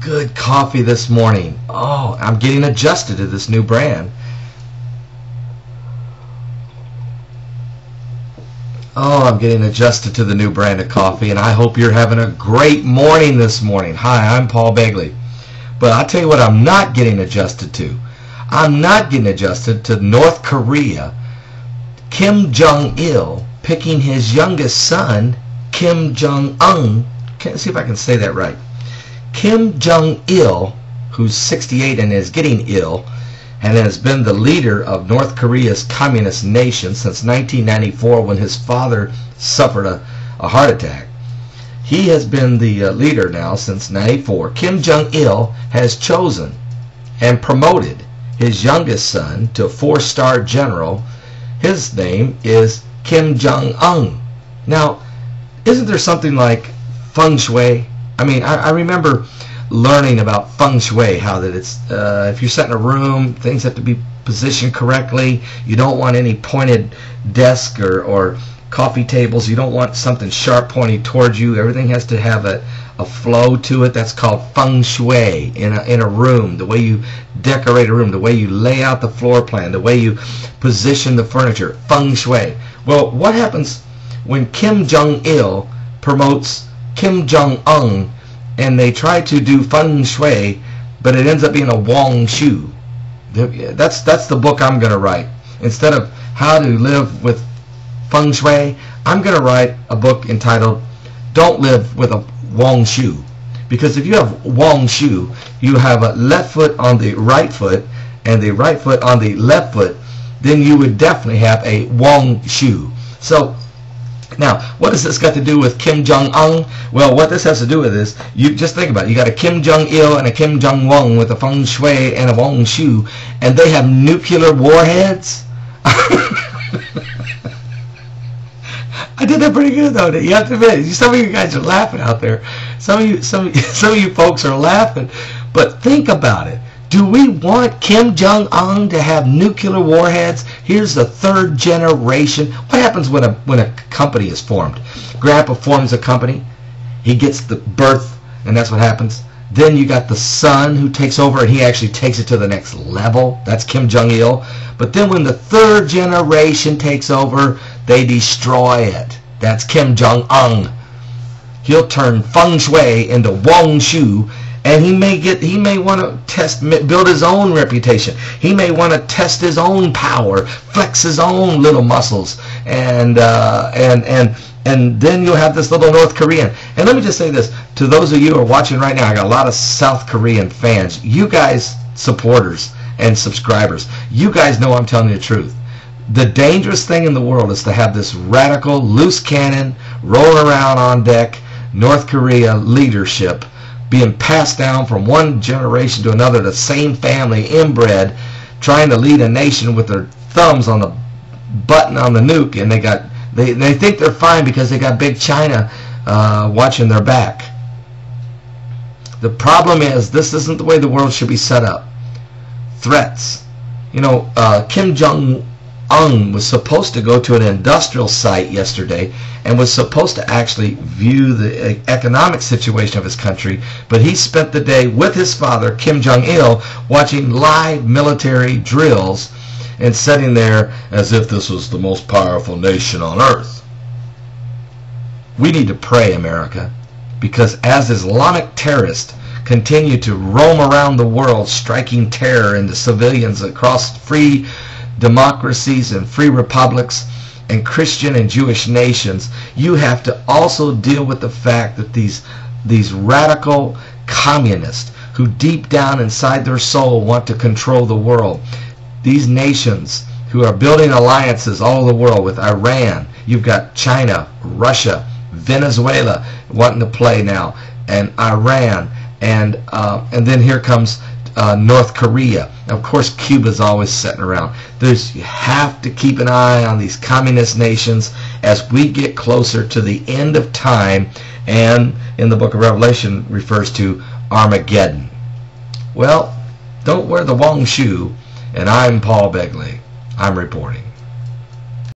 good coffee this morning. Oh, I'm getting adjusted to this new brand. Oh, I'm getting adjusted to the new brand of coffee, and I hope you're having a great morning this morning. Hi, I'm Paul Begley. But I'll tell you what I'm not getting adjusted to. I'm not getting adjusted to North Korea, Kim Jong Un picking his youngest son, Kim Jong Un. Can't see if I can say that right. Kim Jong Il, who's 68 and is getting ill, and has been the leader of North Korea's communist nation since 1994 when his father suffered a heart attack. He has been the leader now since 94. Kim Jong Il has chosen and promoted his youngest son to a 4-star general. His name is Kim Jong Un. Now, isn't there something like feng shui? I mean, I remember learning about feng shui, how that it's if you're set in a room, things have to be positioned correctly. You don't want any pointed desk or coffee tables. You don't want something sharp pointing towards you. Everything has to have a flow to it. That's called feng shui in a room. The way you decorate a room, the way you lay out the floor plan, the way you position the furniture. Feng shui. Well, what happens when Kim Jong Il promotes Kim Jong Un and they try to do feng shui, but it ends up being a Wong shoe? That's the book I'm going to write. Instead of how to live with feng shui, I'm going to write a book entitled Don't Live with a Wong Shoe. Because if you have Wong shoe, you have a left foot on the right foot and the right foot on the left foot, then you would definitely have a Wong shoe. So now, what has this got to do with Kim Jong Un? Well, what this has to do with is, you just think about it. You got a Kim Jong Il and a Kim Jong Un with a feng shui and a Wong shoe, and they have nuclear warheads. I did that pretty good, though. You have to admit, some of you guys are laughing out there. Some of you folks are laughing. But think about it. Do we want Kim Jong Un to have nuclear warheads? Here's the 3rd generation. What happens when a company is formed? Grandpa forms a company. He gets the birth, and that's what happens. Then you got the son who takes over, and he actually takes it to the next level. That's Kim Jong Il. But then when the 3rd generation takes over, they destroy it. That's Kim Jong Un. He'll turn feng shui into Wong shu. And he may want to build his own reputation. He may want to test his own power, flex his own little muscles, and then you'll have this little North Korean. And let me just say this to those of you who are watching right now. I got a lot of South Korean fans. You guys, supporters and subscribers, you guys know I'm telling you the truth. The dangerous thing in the world is to have this radical, loose cannon rolling around on deck, North Korea leadership, being passed down from one generation to another, the same family, inbred, trying to lead a nation with their thumbs on the button on the nuke, and they think they're fine because they got big China watching their back. The problem is, this isn't the way the world should be set up. Threats. You know, Kim Jong Un was supposed to go to an industrial site yesterday and was supposed to actually view the economic situation of his country, but he spent the day with his father, Kim Jong-il, watching live military drills and sitting there as if this was the most powerful nation on earth. We need to pray, America, because as Islamic terrorists continue to roam around the world, striking terror into civilians across free democracies and free republics and Christian and Jewish nations, you have to also deal with the fact that these radical communists who deep down inside their soul want to control the world, these nations who are building alliances all over the world with Iran, you've got China, Russia, Venezuela wanting to play now, and Iran, and then here comes North Korea. Of course, Cuba's always sitting around. You have to keep an eye on these communist nations as we get closer to the end of time, and in the book of Revelation refers to Armageddon. Well, don't wear the Wong shoe, and I'm Paul Begley. I'm reporting.